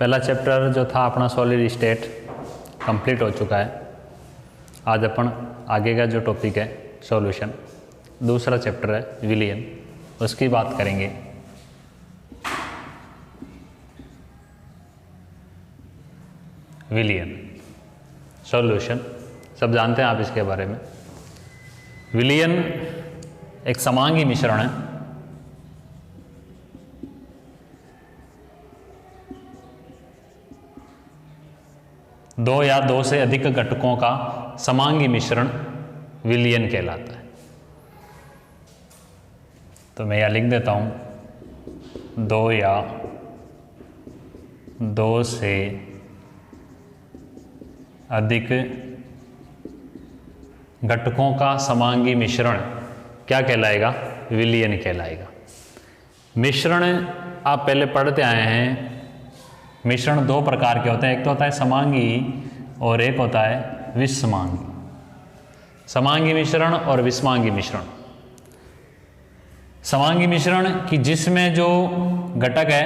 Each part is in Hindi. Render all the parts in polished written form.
पहला चैप्टर जो था अपना सॉलिड स्टेट कंप्लीट हो चुका है। आज अपन आगे का जो टॉपिक है सॉल्यूशन, दूसरा चैप्टर है विलियन, उसकी बात करेंगे। विलियन सॉल्यूशन सब जानते हैं आप इसके बारे में। विलियन एक समांगी मिश्रण है। दो या दो से अधिक घटकों का समांगी मिश्रण विलियन कहलाता है। तो मैं यह लिख देता हूं, दो या दो से अधिक घटकों का समांगी मिश्रण क्या कहलाएगा? विलियन कहलाएगा। मिश्रण आप पहले पढ़ते आए हैं। मिश्रण दो प्रकार के होते हैं, एक तो होता है समांगी और एक होता है विषमांगी। समांगी मिश्रण और विषमांगी मिश्रण। समांगी मिश्रण कि जिसमें जो घटक है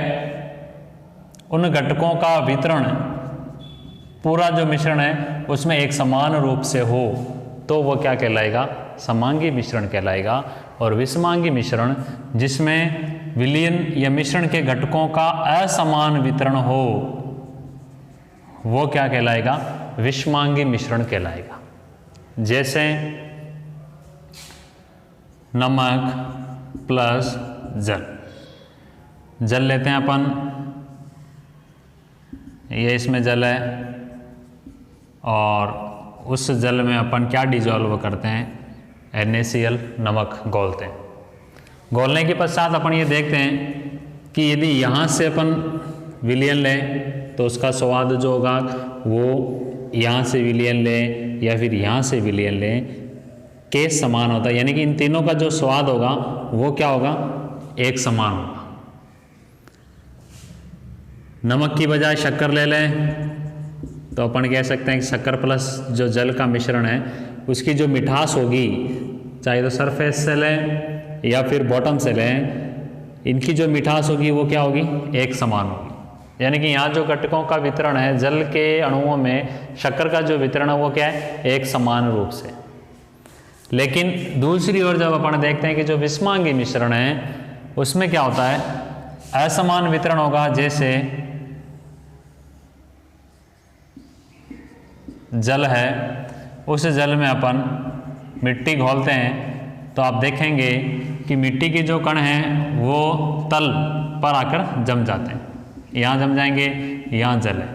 उन घटकों का वितरण पूरा जो मिश्रण है उसमें एक समान रूप से हो तो वो क्या कहलाएगा? समांगी मिश्रण कहलाएगा। और विषमांगी मिश्रण जिसमें विलियन या मिश्रण के घटकों का असमान वितरण हो वो क्या कहलाएगा? विषमांगी मिश्रण कहलाएगा। जैसे नमक प्लस जल, जल लेते हैं अपन, ये इसमें जल है और उस जल में अपन क्या डिजॉल्व करते हैं? NaCl नमक घोलते हैं। घोलने के पश्चात अपन ये देखते हैं कि यदि यहाँ से अपन विलियन लें तो उसका स्वाद जो होगा वो यहाँ से विलियन लें या फिर यहाँ से विलियन लें के समान होता है। यानी कि इन तीनों का जो स्वाद होगा वो क्या होगा? एक समान होगा। नमक की बजाय शक्कर ले लें तो अपन कह सकते हैं कि शक्कर प्लस जो जल का मिश्रण है उसकी जो मिठास होगी, चाहे तो सरफेस से लें या फिर बॉटम से लें, इनकी जो मिठास होगी वो क्या होगी? एक समान होगी। यानी कि यहाँ जो घटकों का वितरण है, जल के अणुओं में शक्कर का जो वितरण है वो क्या है? एक समान रूप से। लेकिन दूसरी ओर जब अपन देखते हैं कि जो विषमांगी मिश्रण है उसमें क्या होता है? असमान वितरण होगा। जैसे जल है, उस जल में अपन मिट्टी घोलते हैं तो आप देखेंगे कि मिट्टी के जो कण हैं वो तल पर आकर जम जाते हैं। यहाँ जम जाएंगे, यहाँ जल है।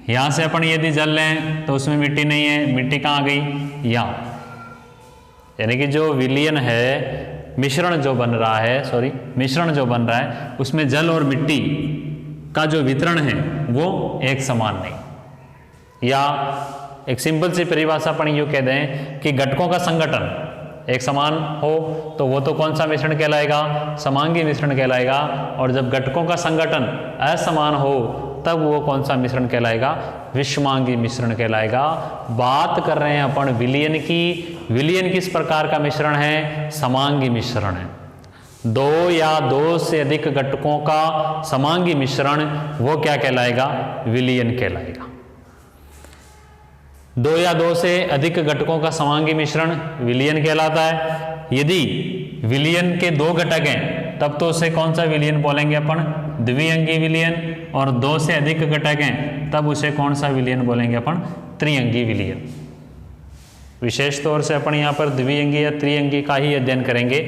यहाँ से अपन यदि जल लें तो उसमें मिट्टी नहीं है, मिट्टी कहाँ आ गई? यहाँ। यानी कि जो विलियन है, मिश्रण जो बन रहा है उसमें जल और मिट्टी का जो वितरण है वो एक समान नहीं। या एक सिंपल सी परिभाषा अपन यूँ कह दें कि घटकों का संगठन एक समान हो तो वो तो कौन सा मिश्रण कहलाएगा? समांगी मिश्रण कहलाएगा। और जब घटकों का संगठन असमान हो तब वो कौन सा मिश्रण कहलाएगा? विषमांगी मिश्रण कहलाएगा। बात कर रहे हैं अपन विलियन की। विलियन किस प्रकार का मिश्रण है? समांगी मिश्रण है। दो या दो से अधिक घटकों का समांगी मिश्रण वो क्या कहलाएगा? विलियन कहलाएगा। दो या दो से अधिक घटकों का समांगी मिश्रण विलियन कहलाता है। यदि विलियन के दो घटक हैं तब तो उसे कौन सा विलियन बोलेंगे अपन? द्विअंगी विलियन। और दो से अधिक घटक हैं तब उसे कौन सा विलियन बोलेंगे अपन? त्रिअंगी विलियन। विशेष तौर से अपन यहाँ पर द्विअंगी या त्रिअंगी का ही अध्ययन करेंगे।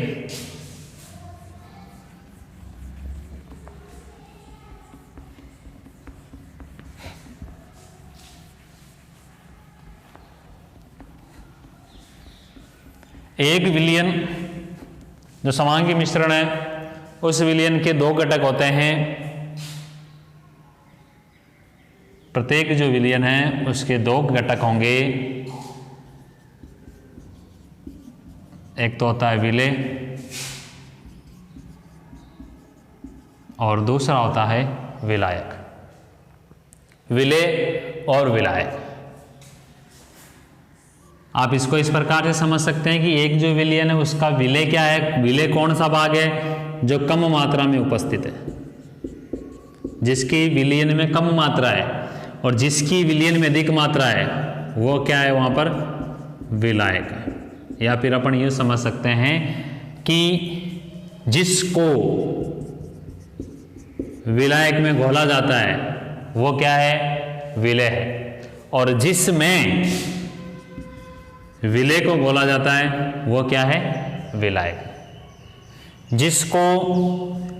एक विलियन जो समांगी मिश्रण है उस विलियन के दो घटक होते हैं। प्रत्येक जो विलियन है उसके दो घटक होंगे। एक तो होता है विलेय और दूसरा होता है विलायक। विलेय और विलायक आप इसको इस प्रकार से समझ सकते हैं कि एक जो विलयन है उसका विलय क्या है, विलय कौन सा भाग है जो कम मात्रा में उपस्थित है। जिसकी विलयन में कम मात्रा है और जिसकी विलयन में अधिक मात्रा है वो क्या है वहाँ पर विलायक है। या फिर अपन ये समझ सकते हैं कि जिसको विलायक में घोला जाता है वो क्या है विलेय है, और जिसमें विलेय को घोला जाता है वो क्या है विलायक। जिसको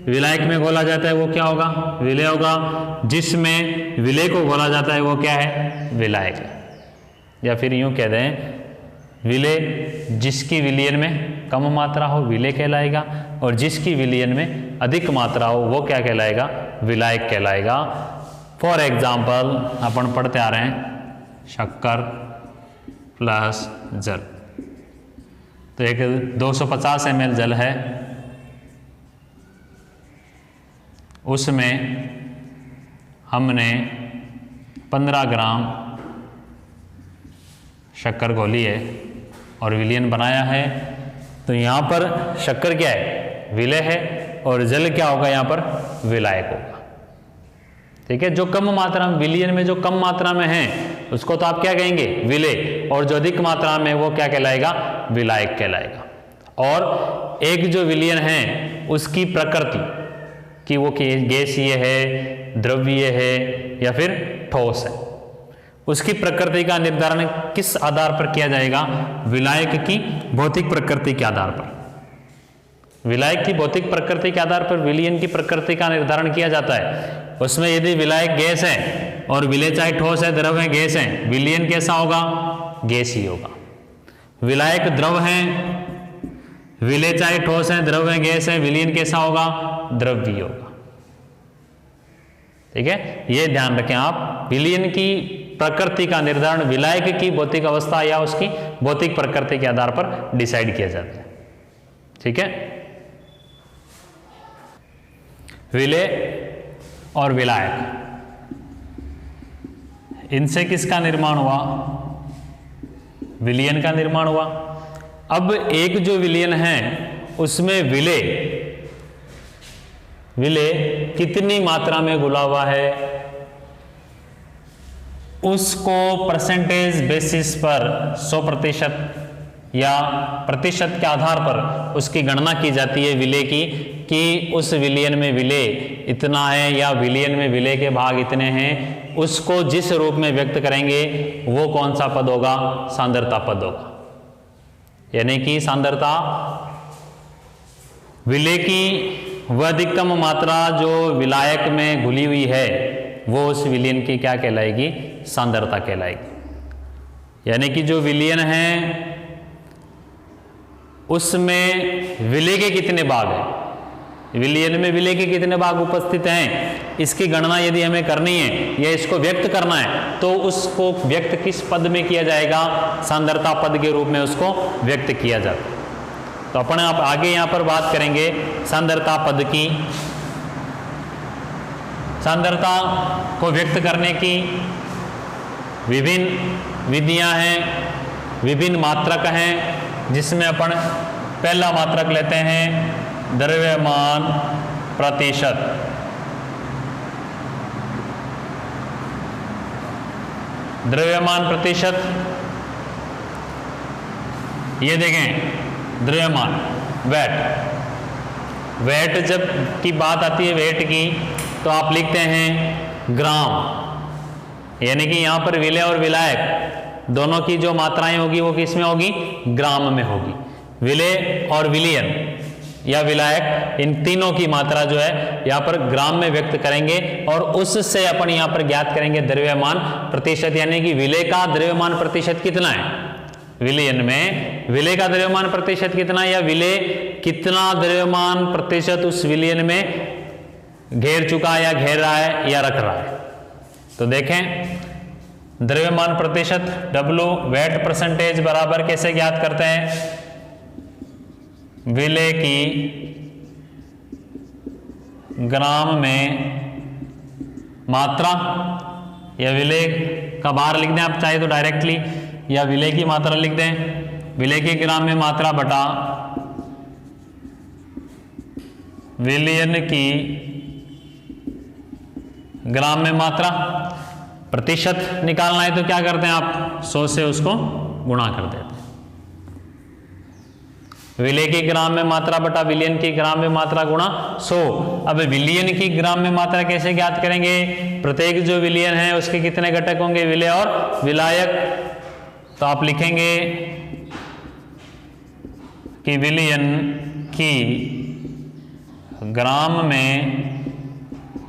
विलायक में घोला जाता है वो क्या होगा विलेय होगा, जिसमें विलेय को घोला जाता है वो क्या है विलायक है। या फिर यूं कह दें विलेय जिसकी विलयन में कम मात्रा हो विलेय कहलाएगा, और जिसकी विलयन में अधिक मात्रा हो वो क्या कहलाएगा विलायक कहलाएगा। फॉर एग्जाम्पल अपन पढ़ते आ रहे हैं शक्कर प्लस जल। तो एक 250 ml जल है, उसमें हमने 15 ग्राम शक्कर घोली है और विलयन बनाया है। तो यहाँ पर शक्कर क्या है विलेय है और जल क्या होगा यहाँ पर विलायक होगा। ठीक है, जो कम मात्रा में विलयन में जो कम मात्रा में है उसको तो आप क्या कहेंगे विलेय, और जो अधिक मात्रा में वो क्या कहलाएगा विलायक कहलाएगा। और एक जो विलयन है उसकी प्रकृति कि वो गैसीय है, द्रव्य है या फिर ठोस है, उसकी प्रकृति का निर्धारण किस आधार पर किया जाएगा विलायक की भौतिक प्रकृति के आधार पर। विलायक की भौतिक प्रकृति के आधार पर विलयन की प्रकृति का निर्धारण किया जाता है। उसमें यदि विलायक गैस है और विलेय चाहे ठोस है द्रव है गैस है, विलयन कैसा होगा गैस ही होगा। विलायक द्रव है, विलेय चाहे ठोस है द्रव है गैस है, विलयन कैसा होगा द्रव्य होगा। ठीक है, ये ध्यान रखें आप, विलयन की प्रकृति का निर्धारण विलायक की भौतिक अवस्था या उसकी भौतिक प्रकृति के आधार पर डिसाइड किया जाता है। ठीक है, विलेय और विलायक, इनसे किसका निर्माण हुआ विलयन का निर्माण हुआ। अब एक जो विलयन है उसमें विलेय कितनी मात्रा में घुला हुआ है उसको परसेंटेज बेसिस पर 100% या प्रतिशत के आधार पर उसकी गणना की जाती है विलेय की, कि उस विलयन में विलेय इतना है या विलयन में विलेय के भाग इतने हैं। उसको जिस रूप में व्यक्त करेंगे वो कौन सा पद होगा सांद्रता पद होगा। यानी कि सांद्रता विलेय की वह अधिकतम मात्रा जो विलायक में घुली हुई है वो उस विलयन की क्या कहलाएगी सांद्रता कहलाएगी। यानी कि जो विलयन है उसमें विलेय के कितने भाग हैं, विलयन में विलेय के कितने भाग उपस्थित हैं, इसकी गणना यदि हमें करनी है या इसको व्यक्त करना है तो उसको व्यक्त किस पद में किया जाएगा सांद्रता पद के रूप में उसको व्यक्त किया जाता है। तो अपन आप आगे यहां पर बात करेंगे सांद्रता पद की। सांद्रता को व्यक्त करने की विभिन्न विधियां हैं, विभिन्न मात्रक हैं, जिसमें अपन पहला मात्रक लेते हैं द्रव्यमान प्रतिशत। द्रव्यमान प्रतिशत, ये देखें द्रव्यमान वेट जब की बात आती है वेट की तो आप लिखते हैं ग्राम। यानी कि यहां पर विलेय और विलायक दोनों की जो मात्राएं होगी वो किस में होगी ग्राम में होगी। विलेय और विलयन या विलायक इन तीनों की मात्रा जो है यहाँ पर ग्राम में व्यक्त करेंगे और उससे अपन यहाँ पर ज्ञात करेंगे द्रव्यमान प्रतिशत। यानी कि विलेय का द्रव्यमान प्रतिशत कितना है विलयन में, विलेय का द्रव्यमान प्रतिशत कितना है या विलेय कितना द्रव्यमान प्रतिशत उस विलयन में घेर चुका है या घेर रहा है या रख रहा है। तो देखें द्रव्यमान प्रतिशत W वेट परसेंटेज बराबर कैसे ज्ञात करते हैं विलेय की ग्राम में मात्रा, या विलेय का बार लिख दें आप चाहे तो डायरेक्टली, या विलेय की मात्रा लिख दें विलेय के ग्राम में मात्रा बटा विलयन की ग्राम में मात्रा, प्रतिशत निकालना है तो क्या करते हैं आप 100 से उसको गुणा कर देते हैं। विलेय की ग्राम में मात्रा बटा विलयन की ग्राम में मात्रा गुणा 100। अब विलयन की ग्राम में मात्रा कैसे ज्ञात करेंगे? प्रत्येक जो विलयन है उसके कितने घटक होंगे? विलेय और विलायक। तो आप लिखेंगे कि विलयन की ग्राम में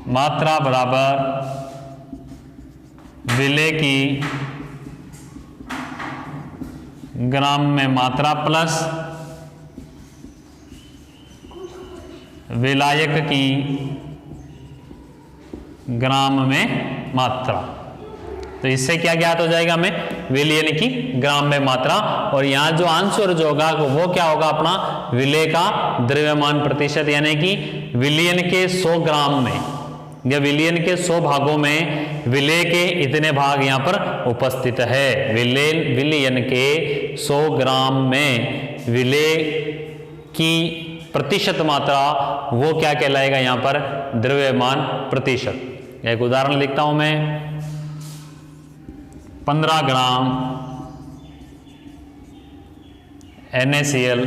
मात्रा बराबर विलेय की ग्राम में मात्रा प्लस विलायक की ग्राम में मात्रा। तो इससे क्या ज्ञात हो जाएगा हमें? विलयन की ग्राम में मात्रा। और यहाँ जो आंसर जो होगा वो क्या होगा? अपना विलेय का द्रव्यमान प्रतिशत, यानी कि विलयन के 100 ग्राम में या विलयन के 100 भागों में विलेय के इतने भाग यहाँ पर उपस्थित है। विलयन के 100 ग्राम में विलेय की प्रतिशत मात्रा वो क्या कहलाएगा? यहाँ पर द्रव्यमान प्रतिशत। एक उदाहरण लिखता हूं मैं। 15 ग्राम NaCl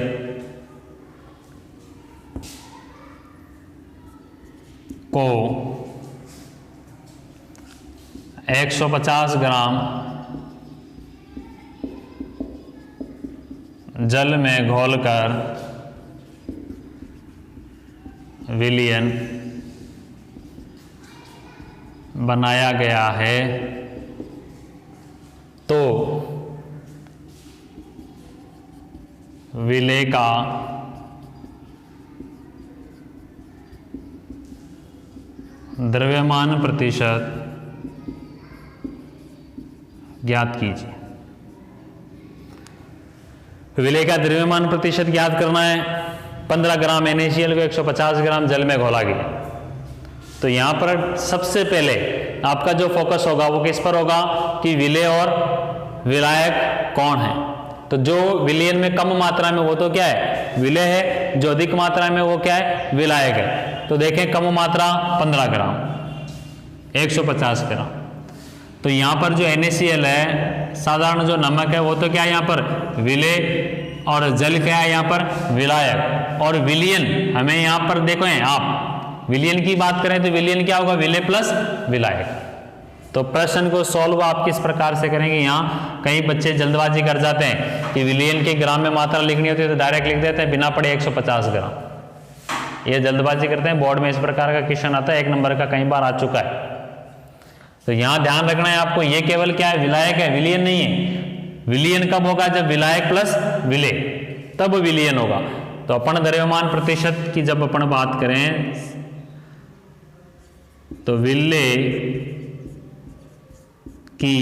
को 150 ग्राम जल में घोलकर विलयन बनाया गया है तो विलेय का द्रव्यमान प्रतिशत ज्ञात कीजिए। विलेय का द्रव्यमान प्रतिशत ज्ञात करना है। 15 ग्राम NaCl को 150 ग्राम जल में घोला गया। तो यहां पर सबसे पहले आपका जो फोकस होगा वो किस पर होगा कि विलेय और विलायक कौन है। तो जो विलयन में कम मात्रा में वो तो क्या है? विलेय है। जो अधिक मात्रा में वो क्या है? विलायक है। तो देखें कम मात्रा 15 ग्राम 150 ग्राम। तो यहां पर जो NaCl है, साधारण जो नमक है, वो तो क्या है यहाँ पर? विलेय। और जल क्या है यहाँ पर? विलायक। और विलयन हमें यहाँ पर देखो हैं आप, विलयन की बात करें तो विलयन क्या होगा? विलेय प्लस विलायक। तो प्रश्न को सॉल्व आप किस प्रकार से करेंगे? यहाँ कई बच्चे जल्दबाजी कर जाते हैं कि विलयन के ग्राम में मात्रा लिखनी होती है तो डायरेक्ट लिख देते हैं बिना पढ़े 150 ग्राम। ये जल्दबाजी करते हैं। बोर्ड में इस प्रकार का क्वेश्चन आता है, 1 नंबर का कई बार आ चुका है। तो यहाँ ध्यान रखना है आपको, ये केवल क्या है? विलायक है, विलयन नहीं है। विलयन कब होगा? जब विलायक प्लस विलेय, तब विलयन होगा। तो अपन द्रव्यमान प्रतिशत की जब अपन बात करें तो विलेय की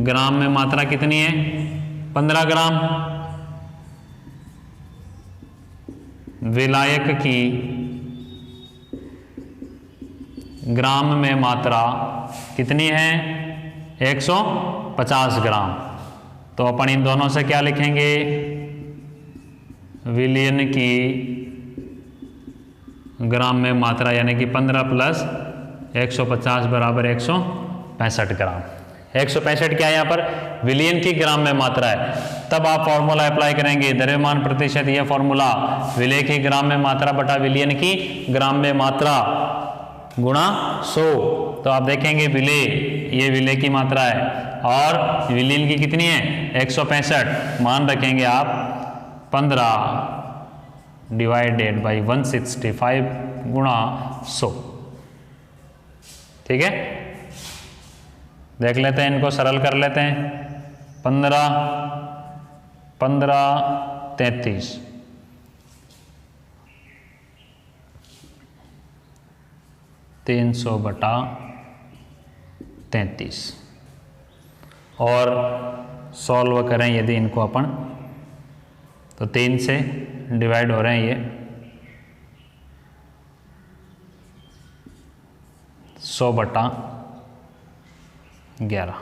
ग्राम में मात्रा कितनी है? 15 ग्राम। विलायक की ग्राम में मात्रा कितनी है? 150 ग्राम। तो अपन इन दोनों से क्या लिखेंगे? विलयन की ग्राम में मात्रा यानी कि 15 प्लस 150 बराबर 165 ग्राम। 165 क्या है यहाँ पर? विलयन की ग्राम में मात्रा है। तब आप फॉर्मूला अप्लाई करेंगे द्रव्यमान प्रतिशत। यह फॉर्मूला विलेय की ग्राम में मात्रा बटा विलयन की ग्राम में मात्रा गुणा 100। तो आप देखेंगे विलेय, ये विलेय की मात्रा है और विलयन की कितनी है? 165। मान रखेंगे आप 15 डिवाइडेड बाई 165 गुणा 100। ठीक है, देख लेते हैं, इनको सरल कर लेते हैं। 15 33 300 बटा 33 और सॉल्व करें यदि इनको अपन तो 3 से डिवाइड हो रहे हैं ये 100 बटा 11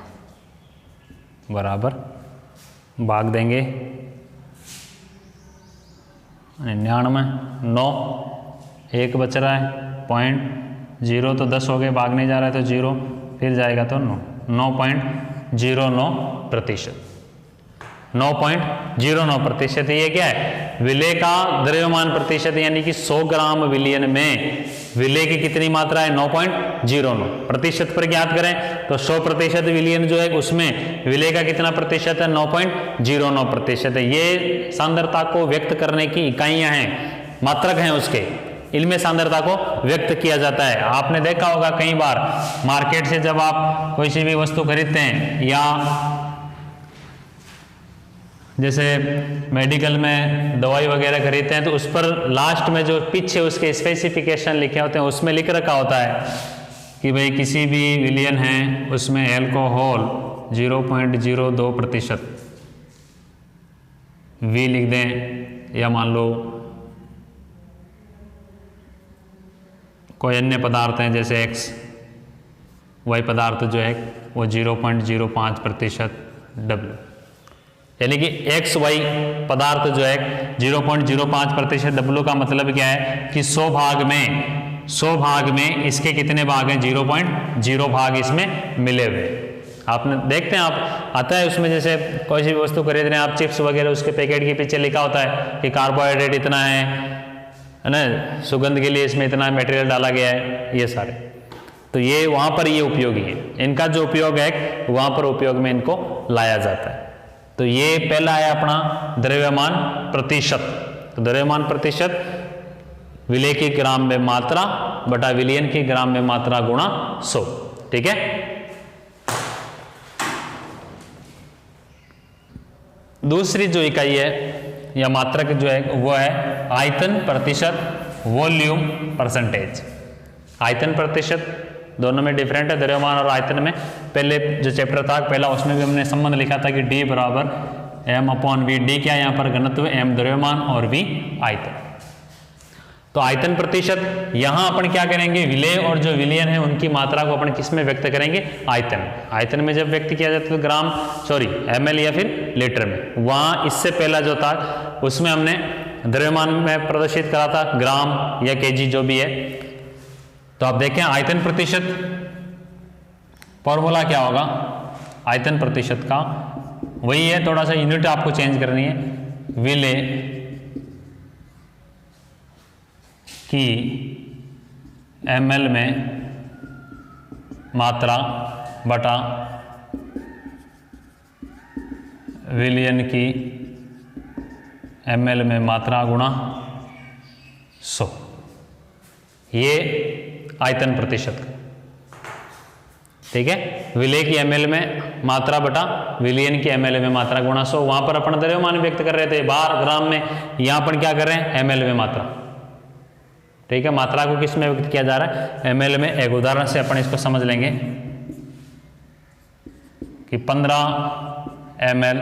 बराबर भाग देंगे 99, 9 1 बच रहा है 0.0 तो 10 हो गए, भाग नहीं जा रहा है तो 0, फिर जाएगा तो 9.09%। 9.09% ये क्या है? विलेय का द्रव्यमान प्रतिशत, यानी कि 100 ग्राम विलयन में विलेय की कितनी मात्रा है? 9.09 प्रतिशत पर ज्ञात करें तो 100% विलयन जो है उसमें विलेय का कितना प्रतिशत है? 9.09% है। ये सांद्रता को व्यक्त करने की इकाइयां हैं, मात्रक हैं उसके, इनमें सांद्रता को व्यक्त किया जाता है। आपने देखा होगा कई बार मार्केट से जब आप कोई सी भी वस्तु खरीदते हैं या जैसे मेडिकल में दवाई वगैरह खरीदते हैं तो उस पर लास्ट में जो पीछे उसके स्पेसिफिकेशन लिखे होते हैं उसमें लिख रखा होता है कि भाई किसी भी विलयन है उसमें एल्कोहल 0.02% वी लिख दें, या मान लो कोई अन्य पदार्थ हैं जैसे एक्स वाई पदार्थ जो है वो 0.05% डब्ल्यू, यानी कि एक्स वाई पदार्थ जो है 0.05% डब्ल्यू का मतलब क्या है कि 100 भाग में इसके कितने भाग हैं? 0.0 भाग इसमें मिले हुए। आपने देखते हैं आप आता है उसमें, जैसे कोई सी भी वस्तु खरीद रहे हैं आप, चिप्स वगैरह, उसके पैकेट के पीछे लिखा होता है कि कार्बोहाइड्रेट इतना है ना, सुगंध के लिए इसमें इतना मटेरियल डाला गया है, ये सारे। तो ये वहाँ पर ये उपयोगी है, इनका जो उपयोग है वहाँ पर उपयोग में इनको लाया जाता है। तो ये पहला है अपना द्रव्यमान प्रतिशत। तो द्रव्यमान प्रतिशत विलेय की ग्राम में मात्रा बटा विलयन की ग्राम में मात्रा गुणा 100, ठीक है। दूसरी जो इकाई है या मात्रक जो है वो है आयतन प्रतिशत, वॉल्यूम परसेंटेज। आयतन प्रतिशत दोनों में डिफरेंट है, द्रव्यमान और आयतन में। पहले जो चैप्टर था पहला उसमें भी हमने संबंध लिखा था कि D बराबर m/v। D क्या है यहाँ पर? घनत्व, m द्रव्यमान और v आयतन। तो आयतन प्रतिशत यहाँ अपन क्या करेंगे? विलेय और जो विलयन है उनकी मात्रा को अपन किस में व्यक्त करेंगे? आयतन। आयतन में जब व्यक्त किया जाता है तो ग्राम ml या फिर लीटर में। वहाँ इससे पहला जो था उसमें हमने द्रव्यमान में प्रदर्शित करा था ग्राम या kg जो भी है। तो आप देखें आयतन प्रतिशत फॉर्मूला क्या होगा आयतन प्रतिशत का? वही है, थोड़ा सा यूनिट आपको चेंज करनी है। विलेय की ml में मात्रा बटा विलयन की ml में मात्रा गुणा 100, ये आयतन प्रतिशत, ठीक है। विलेय की ml में मात्रा बटा विलयन की ml में मात्रा गुणा 100। वहां पर अपन द्रव्यमान व्यक्त कर रहे थे बार ग्राम में, यहां पर क्या कर रहे हैं? ml में मात्रा, ठीक है। मात्रा को किस में व्यक्त किया जा रहा है? ml में। एक उदाहरण से अपन इसको समझ लेंगे कि 15 ml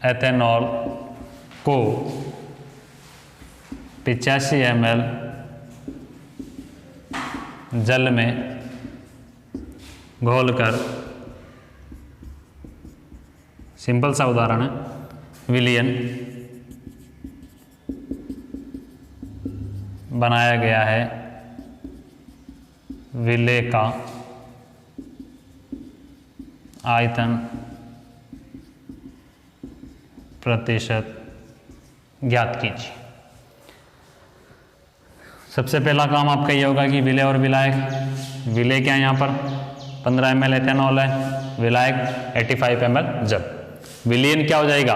एथेनॉल को 85 ml जल में घोलकर, सिंपल सा उदाहरण है, विलयन बनाया गया है। विलेय का आयतन प्रतिशत ज्ञात कीजिए। सबसे पहला काम आपका ये होगा कि विलेय और विलायक। विलेय क्या है? यहाँ पर 15 ml एथेनॉल है, विलायक 85 ml जल। विलयन क्या हो जाएगा?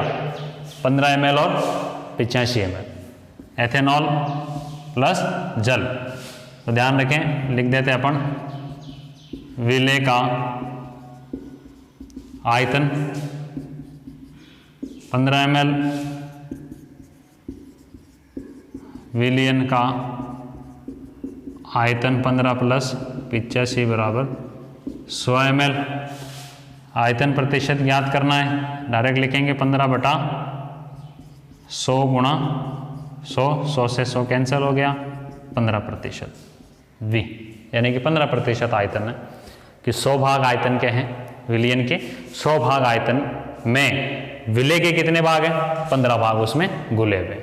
15 ml और 85 ml एथेनॉल प्लस जल। तो ध्यान रखें, लिख देते हैं अपन विलेय का आयतन 15 ml, विलयन का आयतन 15 प्लस 85 बराबर 100 ml। आयतन प्रतिशत ज्ञात करना है, डायरेक्ट लिखेंगे 15 बटा 100 गुणा 100, 100 से 100 कैंसिल हो गया, 15% V, यानी कि 15% आयतन है कि 100 भाग आयतन के हैं विलयन के, 100 भाग आयतन में विलेय के कितने भाग हैं? 15 भाग उसमें घुले हुए।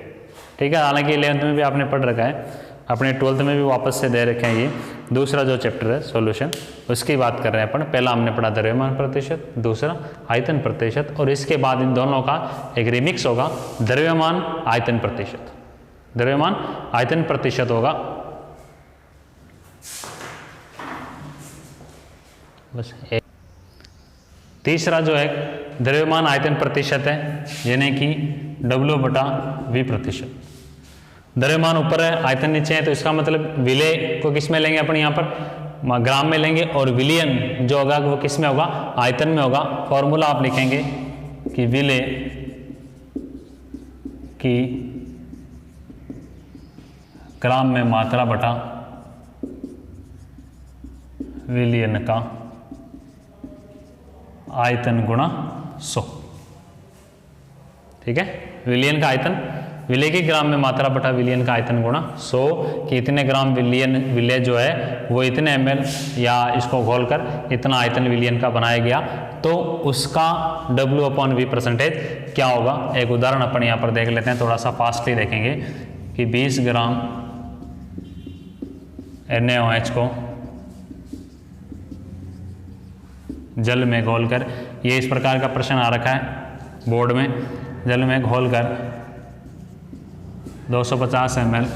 ठीक है, हालांकि 11th में भी आपने पढ़ रखा है, अपने 12th में भी वापस से दे रखे हैं। ये दूसरा जो चैप्टर है सॉल्यूशन, उसकी बात कर रहे हैं अपन। पहला हमने पढ़ा द्रव्यमान प्रतिशत, दूसरा आयतन प्रतिशत, और इसके बाद इन दोनों का एक रिमिक्स होगा, द्रव्यमान आयतन प्रतिशत। द्रव्यमान आयतन प्रतिशत होगा। बस एक तीसरा जो है द्रव्यमान आयतन प्रतिशत है, यानी कि W/V प्रतिशत। द्रव्यमान ऊपर है, आयतन नीचे है, तो इसका मतलब विलय को किस में लेंगे अपन, यहाँ पर ग्राम में लेंगे, और विलयन जो होगा वो किस में होगा, आयतन में होगा। फॉर्मूला आप लिखेंगे कि विलय की ग्राम में मात्रा बटा विलयन का आयतन गुणा 100। ठीक है, विलयन का आयतन, विलय की ग्राम में मात्रा बटा विलयन का आयतन गुणा 100, कि इतने ग्राम विलय जो है वो इतने ml, या इसको घोलकर इतना आयतन विलयन का बनाया गया, तो उसका W/V परसेंटेज क्या होगा। एक उदाहरण अपन यहाँ पर देख लेते हैं, थोड़ा सा फास्टली देखेंगे कि 20 ग्राम NaOH को जल में घोलकर, ये इस प्रकार का प्रश्न आ रखा है बोर्ड में, जल में घोलकर 250 ml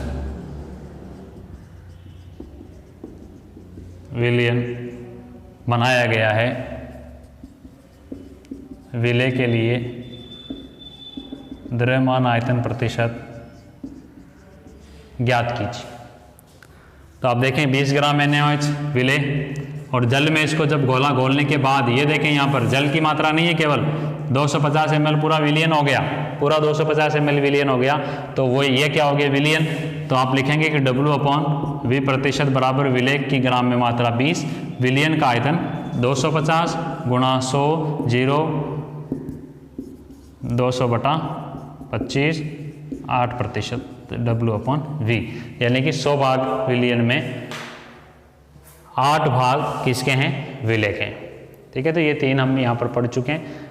विलयन बनाया गया है। विलय के लिए द्रव्यमान आयतन प्रतिशत ज्ञात कीजिए। तो आप देखें 20 ग्राम NaOH विलय, और जल में इसको जब घोलने के बाद ये देखें यहाँ पर जल की मात्रा नहीं है, केवल 250 ml पूरा विलयन हो गया, पूरा 250 ml विलयन हो गया, तो वो ये क्या हो गया, विलयन। तो आप लिखेंगे कि W/V प्रतिशत बराबर विलय की ग्राम में मात्रा 20, विलयन का आयतन 250 गुणा 100, 0 200/25, 8% W/V, यानी कि 100 भाग विलयन में 8 भाग किसके हैं, विलय के। ठीक है, तो ये 3 हम यहाँ पर पढ़ चुके हैं,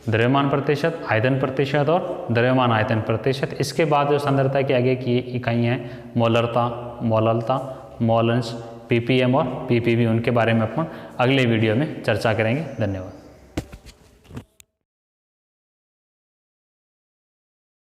द्रव्यमान प्रतिशत, आयतन प्रतिशत और द्रव्यमान आयतन प्रतिशत। इसके बाद जो सांद्रता के आगे की इकाई हैं मोलरता, मोललता, मोलंस, ppm और ppb, उनके बारे में अपन अगले वीडियो में चर्चा करेंगे। धन्यवाद।